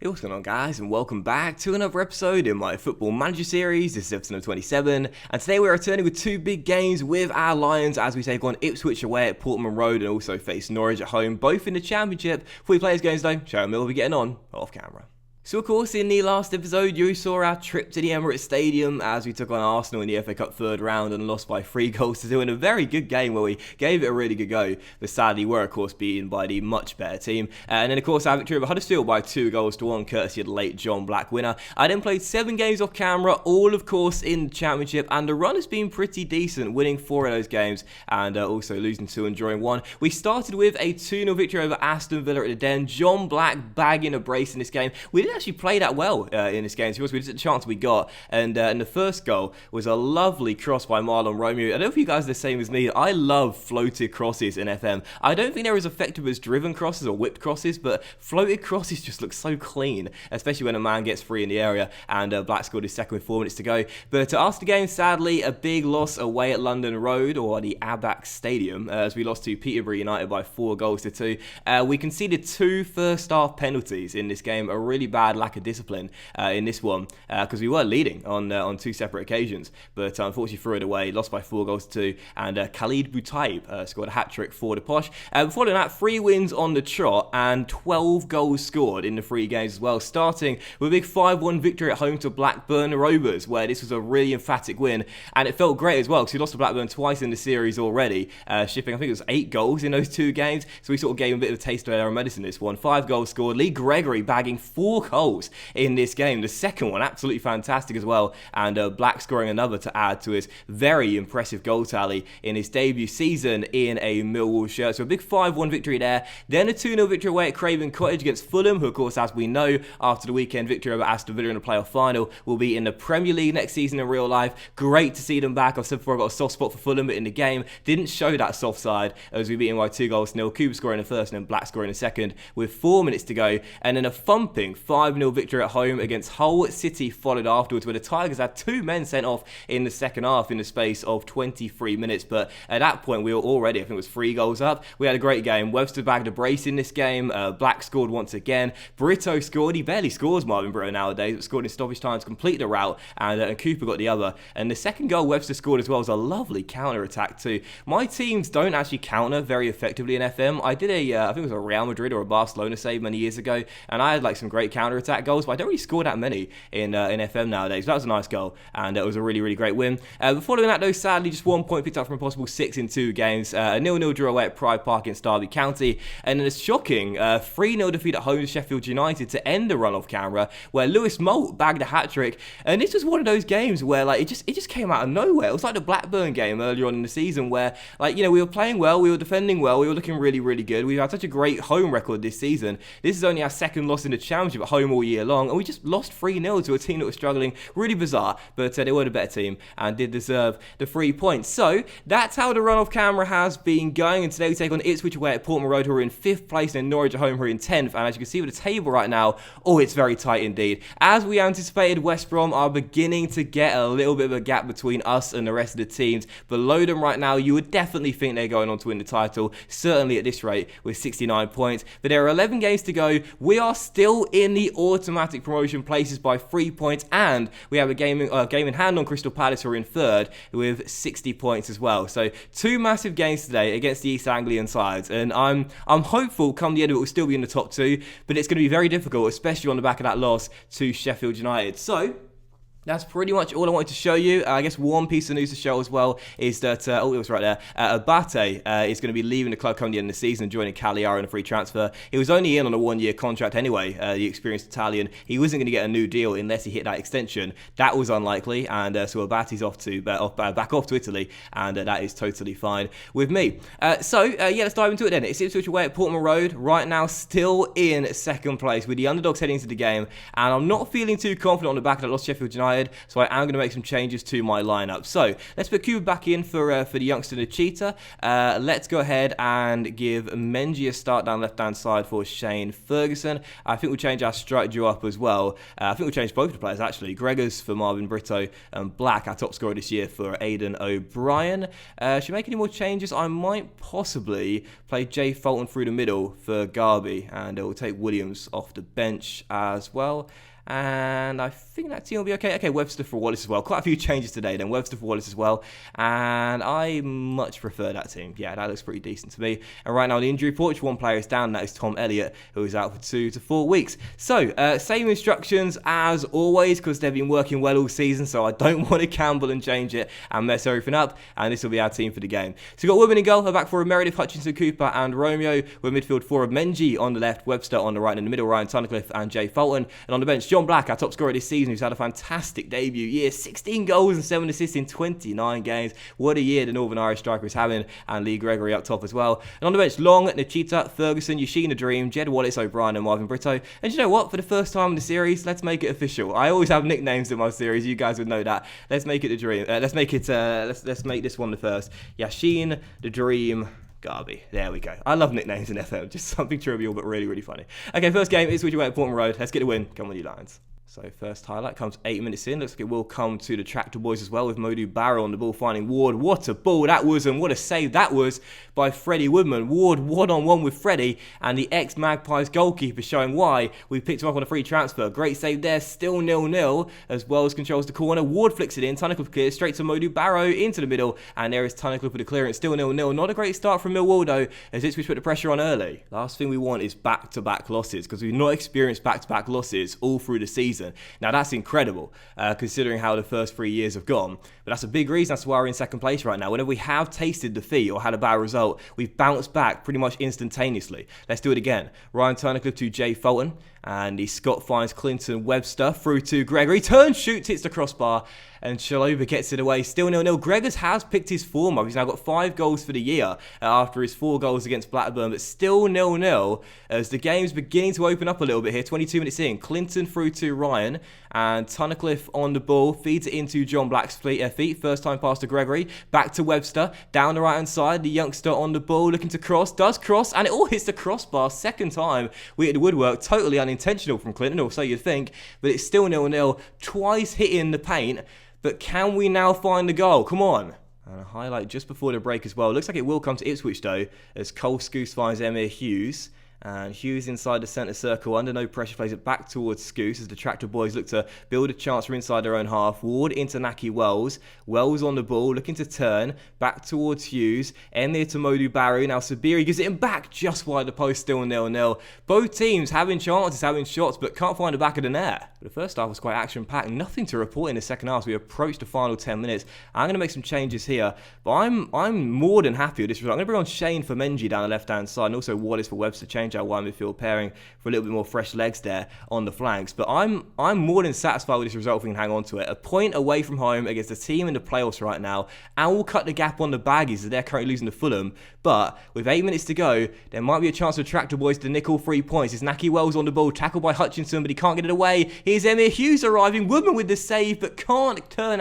Hey, what's going on, guys, and welcome back to another episode in my Football Manager series. This is episode 27, and today we're returning with two big games with our Lions as we take on Ipswich away at Portman Road and also face Norwich at home, both in the Championship. Before we play these games though, Sharon Mill will be getting on off camera. So of course, in the last episode, you saw our trip to the Emirates Stadium as we took on Arsenal in the FA Cup third round and lost by 3-2 in a very good game where we gave it a really good go, but sadly were of course beaten by the much better team. And then of course our victory over Huddersfield by 2-1 courtesy of the late John Black winner. I then played 7 games off camera, all of course in the Championship, and the run has been pretty decent, winning 4 of those games and also losing 2 and drawing 1. We started with a 2-0 victory over Aston Villa at the Den. John Black bagging a brace in this game. We didn't actually play that well in this game, so we took the chance we got, and the first goal was a lovely cross by Marlon Romeo. I don't know if you guys are the same as me. I love floated crosses in FM. I don't think they're as effective as driven crosses or whipped crosses, but floated crosses just look so clean, especially when a man gets free in the area, and Black scored his second with 4 minutes to go. But after the game, sadly, a big loss away at London Road, or the Abax Stadium, as we lost to Peterborough United by 4-2. We conceded 2 first half penalties in this game, a really bad lack of discipline in this one, because we were leading on 2 separate occasions, but unfortunately threw it away, lost by 4-2, and Khalid Boutaib scored a hat-trick for the Posh. Following that, 3 wins on the trot and 12 goals scored in the 3 games as well, starting with a big 5-1 victory at home to Blackburn Rovers, where this was a really emphatic win, and it felt great as well, because we lost to Blackburn twice in the series already, shipping, I think it was 8 goals in those 2 games, so we sort of gave him a bit of a taste of their own medicine this one. 5 goals scored, Lee Gregory bagging 4 goals in this game. The second one absolutely fantastic as well, and Black scoring another to add to his very impressive goal tally in his debut season in a Millwall shirt. So a big 5-1 victory there. Then a 2-0 victory away at Craven Cottage against Fulham, who of course, as we know, after the weekend victory over Aston Villa in the playoff final, will be in the Premier League next season in real life. Great to see them back. I've said before I've got a soft spot for Fulham, but in the game didn't show that soft side as we beat them by 2-0. Cooper scoring the first and then Black scoring the second with 4 minutes to go, and then a thumping 5-0 victory at home against Hull City followed afterwards, where the Tigers had 2 men sent off in the second half in the space of 23 minutes. But at that point, we were already, I think it was 3 goals up. We had a great game. Webster bagged a brace in this game. Black scored once again. Brito scored. He barely scores, Marvin Brito, nowadays, but scored in stoppage time to complete the route, and Cooper got the other. And the second goal Webster scored as well was a lovely counter-attack too. My teams don't actually counter very effectively in FM. I did I think it was a Real Madrid or a Barcelona save many years ago, and I had like some great counter-attack goals, but I don't really score that many in FM nowadays. That was a nice goal, and it was a really, really great win. Following that though, sadly, just 1 point picked up from a possible 6 in 2 games. A 0-0 draw away at Pride Park against Derby County, and then a shocking 3-0 defeat at home to Sheffield United to end the run off camera, where Lewis Moult bagged a hat-trick. And this was one of those games where like it just came out of nowhere. It was like the Blackburn game earlier on in the season where, like, you know, we were playing well, we were defending well, we were looking really, really good. We've had such a great home record this season. This is only our second loss in the Championship at home all year long, and we just lost 3-0 to a team that was struggling. Really bizarre, but they were the better team and did deserve the 3 points. So that's how the run off camera has been going, and today we take on Ipswich away at Portman Road, who are in 5th place, and Norwich at home, who are in 10th. And as you can see with the table right now, oh, it's very tight indeed. As we anticipated, West Brom are beginning to get a little bit of a gap between us and the rest of the teams. Below them right now, you would definitely think they're going on to win the title, certainly at this rate with 69 points. But there are 11 games to go. We are still in the automatic promotion places by 3 points, and we have a game in hand on Crystal Palace, who are in 3rd with 60 points as well. So 2 massive games today against the East Anglian sides, and I'm hopeful come the end of it we'll still be in the top 2, but it's going to be very difficult, especially on the back of that loss to Sheffield United. So that's pretty much all I wanted to show you. I guess one piece of news to show as well is that, it was right there, Abate is going to be leaving the club come the end of the season and joining Cagliari on a free transfer. He was only in on a 1-year contract anyway, the experienced Italian. He wasn't going to get a new deal unless he hit that extension. That was unlikely, and so Abate's back off to Italy, and that is totally fine with me. Let's dive into it then. It's Ipswich away at Portman Road, right now still in 2nd place with the underdogs heading into the game, and I'm not feeling too confident on the back of that lost Sheffield United. tired, so I am going to make some changes to my lineup. So let's put Cooper back in for the youngster Nikita. Let's go ahead and give Menji a start down left-hand side for Shane Ferguson. I think we'll change our strike duo up as well. I think we'll change both the players, actually. Gregors for Marvin Brito and Black, our top scorer this year, for Aidan O'Brien. Should we make any more changes? I might possibly play Jay Fulton through the middle for Garby, and it will take Williams off the bench as well. And I think that team will be okay. Okay, Webster for Wallace as well. Quite a few changes today then. Webster for Wallace as well. And I much prefer that team. Yeah, that looks pretty decent to me. And right now, the injury report, one player is down. That is Tom Elliott, who is out for 2 to 4 weeks. So, same instructions as always, because they've been working well all season. So I don't want to gamble and change it and mess everything up. And this will be our team for the game. So we've got Women in goal. We're back for Meredith, Hutchinson, Cooper, and Romeo. We're midfield 4 of Menji on the left, Webster on the right, and in the middle, Ryan Tunnicliffe and Jay Fulton. And on the bench, John Black, our top scorer this season, who's had a fantastic debut year. 16 goals and 7 assists in 29 games. What a year the Northern Irish striker is having. And Lee Gregory up top as well. And on the bench, Long, Nikita, Ferguson, Yoshina Dream, Jed Wallace, O'Brien, and Marvin Brito. And you know what? For the first time in the series, let's make it official. I always have nicknames in my series. You guys would know that. Let's make it the Dream. Let's make this one the first. Yashin, the Dream, Garby. There we go. I love nicknames in FM. Just something trivial, but really, really funny. Okay, first game is Switch away at Portman Road. Let's get a win. Come on, you Lions. So first highlight comes 8 minutes in. Looks like it will come to the Tractor Boys as well, with Modu Barrow on the ball finding Ward. What a ball that was, and what a save that was by Freddie Woodman. Ward one-on-one with Freddie, and the ex-Magpies goalkeeper showing why we picked him up on a free transfer. Great save there, still 0-0 as Wells controls the corner. Ward flicks it in, Tunnicliffe clears straight to Modu Barrow into the middle, and there is Tunnicliffe with the clearance, still 0-0. Not a great start from Millwall though, as Ipswich put the pressure on early. Last thing we want is back-to-back losses, because we've not experienced back-to-back losses all through the season. Now that's incredible, considering how the first 3 years have gone. But that's a big reason as to why we're in second place right now. Whenever we have tasted defeat or had a bad result, we've bounced back pretty much instantaneously. Let's do it again. Ryan Tunnicliffe to Jay Fulton. And the Scott finds Clinton Webster through to Gregory. Turns, shoots, hits the crossbar. And Shaloba gets it away. Still 0-0. Gregors has picked his form up. He's now got 5 goals for the year after his 4 goals against Blackburn. But still 0-0 as the game's beginning to open up a little bit here. 22 minutes in. Clinton through to Ryan. And Tunnicliffe on the ball. Feeds it into John Black's feet. First time pass to Gregory. Back to Webster. Down the right hand side. The youngster on the ball looking to cross. Does cross. And it all hits the crossbar. Second time we hit the woodwork. Totally unintentional from Clinton, or so you'd think. But it's still 0-0. Twice hitting the paint. But can we now find the goal? Come on. And a highlight just before the break as well. Looks like it will come to Ipswich though, as Cole Scouse finds Emir Hughes. And Hughes inside the centre circle, under no pressure, plays it back towards Scouse as the Tractor Boys look to build a chance from inside their own half. Ward into Naki Wells. Wells on the ball, looking to turn. Back towards Hughes. Emir to Modu Barrow. Now Sabiri gives it him back just wide the post, still 0-0. Both teams having chances, having shots, but can't find the back of the net. But the first half was quite action-packed. Nothing to report in the second half as we approach the final 10 minutes. I'm going to make some changes here, but I'm more than happy with this result. I'm going to bring on Shane for Menji down the left-hand side, and also Wallace for Webster. Change our wide midfield pairing for a little bit more fresh legs there on the flanks. But I'm more than satisfied with this result if we can hang on to it. A point away from home against a team in the playoffs right now, and we'll cut the gap on the Baggies as they're currently losing to Fulham. But with 8 minutes to go, there might be a chance for Tractor Boys to nick all 3 points. It's Naki Wells on the ball, tackled by Hutchinson, but he can't get it away. Here's Emir Hughes arriving, Woodman with the save, but can't turn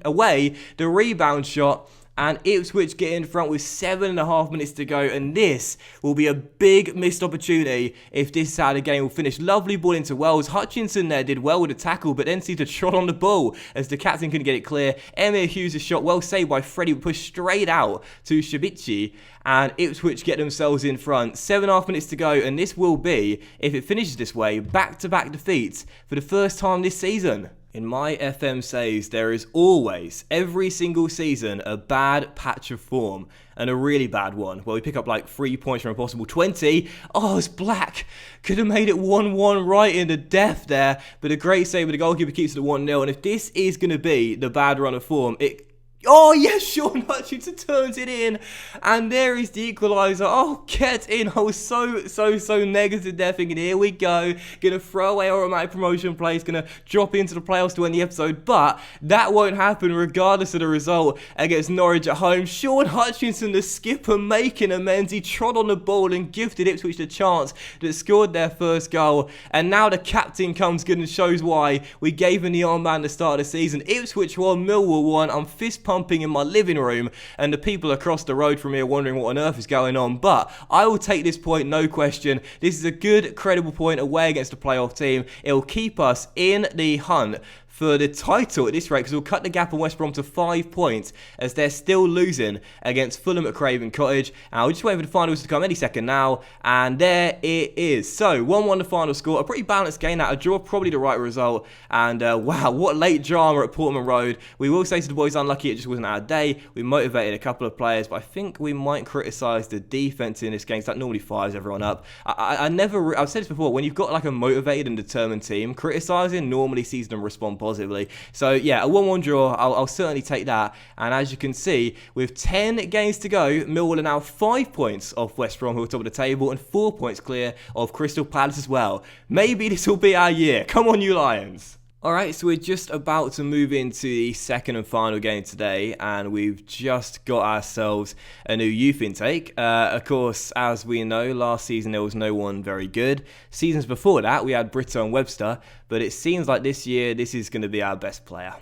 away the rebound shot. And Ipswich get in front with 7.5 minutes to go. And this will be a big missed opportunity if this is how the game will finish. Lovely ball into Wells. Hutchinson there did well with the tackle, but then seemed to trot on the ball as the captain couldn't get it clear. Emir Hughes' shot well saved by Freddie, pushed straight out to Shabichi. And Ipswich get themselves in front. 7.5 minutes to go. And this will be, if it finishes this way, back-to-back defeats for the first time this season. In my FM saves, there is always, every single season, a bad patch of form. And a really bad one, where we pick up like 3 points from a possible 20. Oh, it's Black. Could have made it 1-1 right in the death there. But a great save, but the goalkeeper keeps it at 1-0. And if this is going to be the bad run of form, it Oh, yes, Sean Hutchinson turns it in. And there is the equaliser. Oh, get in. I was so negative there, thinking, here we go. Going to throw away automatic promotion place. Going to drop into the playoffs to end the episode. But that won't happen regardless of the result against Norwich at home. Sean Hutchinson, the skipper, making amends. He trod on the ball and gifted Ipswich the chance that scored their first goal. And now the captain comes good and shows why. We gave him the armband at the start of the season. Ipswich 1, Millwall 1. I'm fist pumping in my living room, and the people across the road from here wondering what on earth is going on. But I will take this point, no question. This is a good, credible point away against a playoff team. It will keep us in the hunt for the title at this rate, because we'll cut the gap on West Brom to 5 points as they're still losing against Fulham at Craven Cottage. And we're just waiting for the finals to come any second now, and there it is. So 1-1 the final score, a pretty balanced game. That a draw, probably the right result. And wow, what late drama at Portman Road. We will say to the boys, unlucky it just wasn't our day. We motivated a couple of players, but I think we might criticise the defence in this game, because that normally fires everyone up. I've said this before, when you've got like a motivated and determined team, criticising normally sees them respond positively. So yeah, a 1-1 draw, I'll certainly take that. And as you can see, with 10 games to go, Millwall are now 5 points off West Brom, who are top of the table, and 4 points clear of Crystal Palace as well. Maybe this will be our year. Come on, you Lions. Alright, so we're just about to move into the second and final game today, and we've just got ourselves a new youth intake. Of course, as we know, last season there was no one very good. Seasons before that, we had Brito and Webster, but it seems like this year, this is going to be our best player.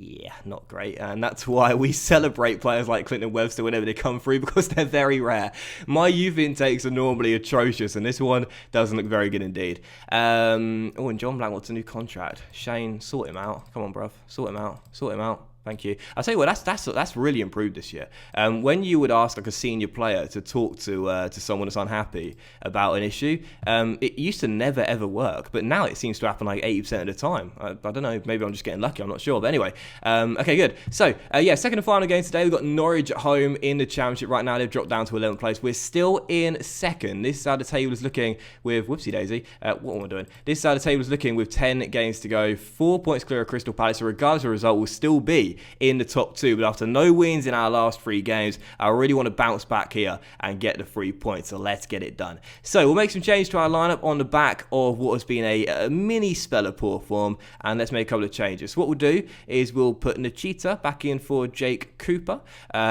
Yeah, not great, and that's why we celebrate players like Clinton Webster whenever they come through, because they're very rare. My youth intakes are normally atrocious, and this one doesn't look very good indeed. And John Blank wants a new contract. Shane, sort him out. Come on, bruv. Sort him out. Thank you. I'll tell you what, that's really improved this year. When you would ask like a senior player to talk to someone that's unhappy about an issue, it used to never ever work, but now it seems to happen like 80% of the time. I don't know, maybe I'm just getting lucky, I'm not sure. But anyway, okay, good. So, yeah, second and final game today. We've got Norwich at home in the Championship right now. They've dropped down to 11th place. We're still in second. This side of the table is looking with, whoopsie daisy, what am I doing? This side of the table is looking with 10 games to go, 4 points clear of Crystal Palace. So regardless of the result, we'll still be in the top 2, but after no wins in our last 3 games, I really want to bounce back here and get the 3 points, so let's get it done. So we'll make some change to our lineup on the back of what has been a mini spell of poor form, and let's make a couple of changes. So what we'll do is we'll put Nachita back in for Jake Cooper.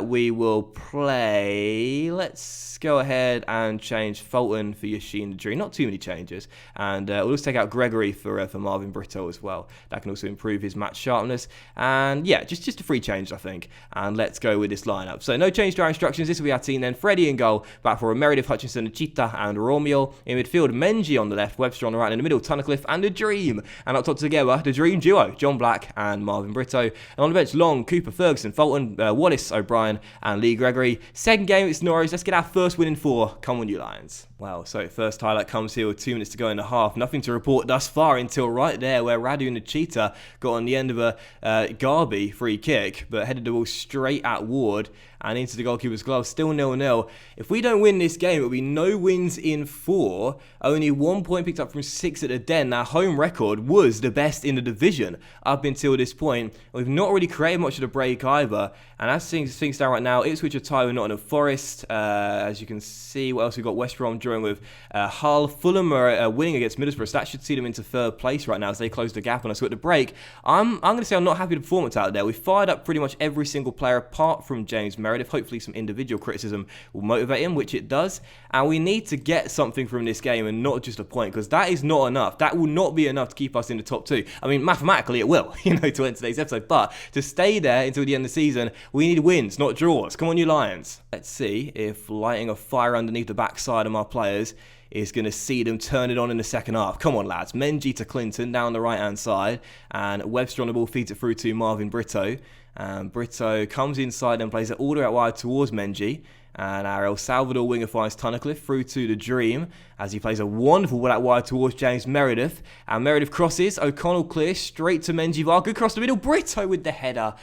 We will play, let's go ahead and change Fulton for Yashin the Dream, not too many changes, and we'll also take out Gregory for Marvin Brito as well. That can also improve his match sharpness, and yeah, just a free change, I think, and let's go with this lineup. So no change to our instructions. This will be our team then. Freddie in goal, back for Meredith, Hutchinson, Cheetah and Romeo. In midfield, Menji on the left, Webster on the right, and in the middle, Tunnicliffe and the Dream. And up top together, the Dream duo, John Black and Marvin Brito. And on the bench, Long, Cooper, Ferguson, Fulton, Wallace, O'Brien and Lee Gregory. Second game, it's Norwich. Let's get our first win in 4. Come on, you Lions. Wow, so first highlight comes here with 2 minutes to go in the half. Nothing to report thus far until right there where Radu and the Cheetah got on the end of a Garby free kick, but headed the ball straight at Ward and into the goalkeeper's glove. Still 0-0. If we don't win this game, it'll be no wins in 4. Only 1 point picked up from 6 at the Den. Our home record was the best in the division up until this point. We've not really created much of the break either. And as things stand right now, Ipswich are tied with Nottingham Forest. As you can see, what else we've got? West Brom drawing with Hull. Fulham are winning against Middlesbrough. So that should see them into 3rd place right now as they close the gap on us. So at the break, I'm going to say I'm not happy with the performance out there. We fired up pretty much every single player apart from James Meredith. Hopefully some individual criticism will motivate him, which it does. And we need to get something from this game and not just a point, because that is not enough. That will not be enough to keep us in the top 2. I mean, mathematically it will, to end today's episode. But to stay there until the end of the season, we need wins, not draws. Come on, you Lions. Let's see if lighting a fire underneath the backside of my players is going to see them turn it on in the second half. Come on, lads. Menji to Clinton down the right-hand side. And Webster on the ball feeds it through to Marvin Brito. And Brito comes inside and plays it all the way out wide towards Menji. And our El Salvador winger finds Tunnicliffe through to the Dream as he plays a wonderful ball out wide towards James Meredith. And Meredith crosses. O'Connell clears straight to Menji. Good cross the middle. Brito with the header.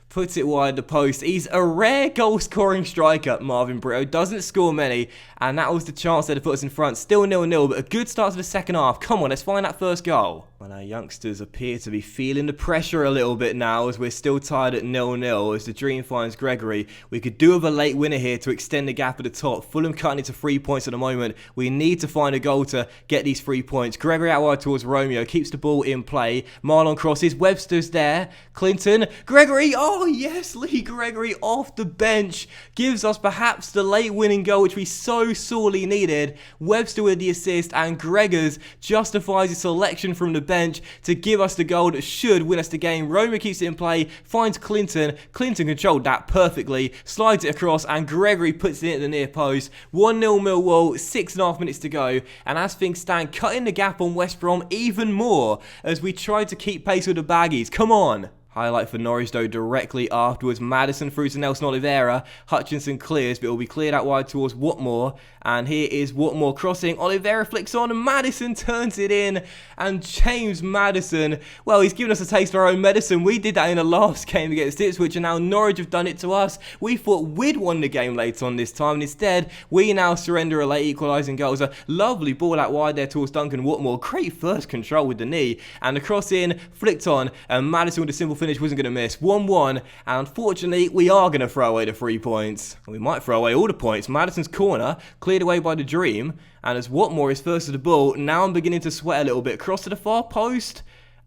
Puts it wide the post. He's a rare goal-scoring striker, Marvin Brito. Doesn't score many, and that was the chance there to put us in front. Still 0-0, but a good start to the second half. Come on, let's find that first goal. Well, our youngsters appear to be feeling the pressure a little bit now as we're still tied at 0-0 as the Dream finds Gregory. We could do with a late winner here to extend the gap at the top. Fulham cutting it to 3 points at the moment. We need to find a goal to get these 3 points. Gregory out wide towards Romeo, keeps the ball in play. Marlon crosses, Webster's there. Clinton, Gregory, oh yes, Lee Gregory off the bench. Gives us perhaps the late winning goal which we so sorely needed. Webster with the assist and Gregors justifies his selection from the bench to give us the goal that should win us the game. Roma keeps it in play, finds Clinton. Clinton controlled that perfectly, slides it across, and Gregory puts it in at the near post. 1-0 Millwall, 6.5 minutes to go, and as things stand, cutting the gap on West Brom even more as we try to keep pace with the Baggies. Come on! Highlight for Norwich though directly afterwards. Maddison through to Nelson Oliveira. Hutchinson clears, but it will be cleared out wide towards Watmore. And here is Watmore crossing. Oliveira flicks on and Maddison turns it in. And James Maddison, well, he's given us a taste of our own medicine. We did that in the last game against Ipswich and now Norwich have done it to us. We thought we'd won the game late on this time. And instead, we now surrender a late equalising goal. It was a lovely ball out wide there towards Duncan Watmore. Great first control with the knee. And the cross in, flicked on. And Maddison with a simple finish wasn't going to miss. 1-1, and unfortunately we are going to throw away the 3 points. We might throw away all the points. Maddison's corner cleared away by the Dream, and as Watmore is first to the ball, now I'm beginning to sweat a little bit. Cross to the far post,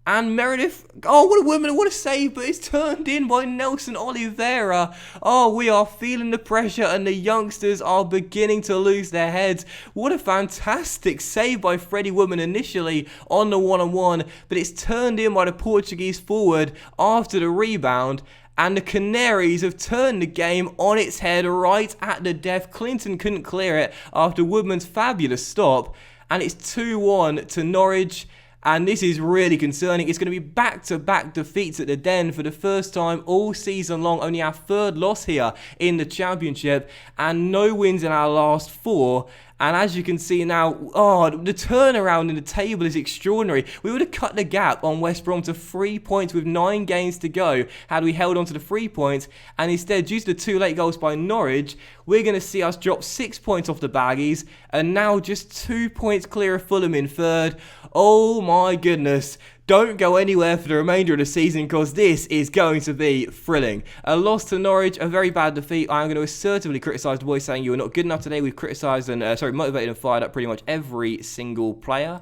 and Meredith, oh what a woman, what a save, but it's turned in by Nelson Oliveira. Oh, we are feeling the pressure and the youngsters are beginning to lose their heads. What a fantastic save by Freddie Woodman initially on the one-on-one, but it's turned in by the Portuguese forward after the rebound. And the Canaries have turned the game on its head right at the death. Clinton couldn't clear it after Woodman's fabulous stop, and it's 2-1 to Norwich. And this is really concerning. It's going to be back-to-back defeats at the Den for the first time all season long. Only our 3rd loss here in the Championship and no wins in our last 4. And as you can see now, oh, the turnaround in the table is extraordinary. We would have cut the gap on West Brom to 3 points with 9 games to go had we held on to the 3 points. And instead, due to the 2 late goals by Norwich, we're going to see us drop 6 points off the Baggies and now just 2 points clear of Fulham in 3rd. Oh my goodness. Don't go anywhere for the remainder of the season because this is going to be thrilling. A loss to Norwich, a very bad defeat. I'm going to assertively criticise the boys saying you were not good enough today. We've criticised and, motivated and fired up pretty much every single player.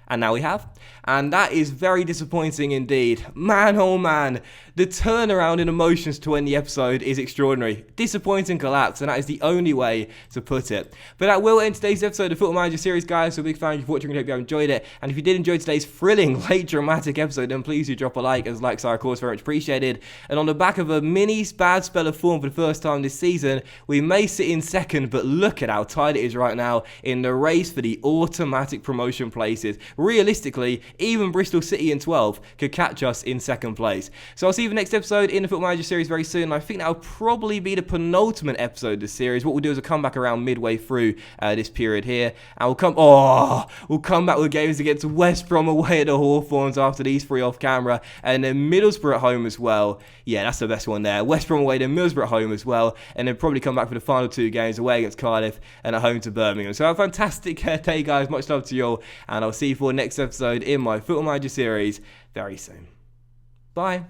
And now we have. And that is very disappointing indeed. Man, oh man. The turnaround in emotions to end the episode is extraordinary. Disappointing collapse, and that is the only way to put it. But that will end today's episode of Football Manager series, guys. So big fan of watching and hope you have enjoyed it. And if you did enjoy today's thrilling, late, dramatic episode, then please do drop a like, as likes are, of course, very much appreciated. And on the back of a mini bad spell of form for the first time this season, we may sit in second, but look at how tight it is right now in the race for the automatic promotion places. Realistically, even Bristol City in 12 could catch us in second place. So I'll see you in the next episode in the Football Manager series very soon. I think that'll probably be the penultimate episode of the series. What we'll do is we'll come back around midway through this period here, and we'll come back with games against West Brom away at the Hawthorns after these 3 off camera, and then Middlesbrough at home as well. Yeah, that's the best one there. West Brom away, then Middlesbrough at home as well, and then probably come back for the final 2 games away against Cardiff and at home to Birmingham. So have a fantastic day, guys. Much love to you all, and I'll see you for the next episode in my Football Manager series very soon. Bye.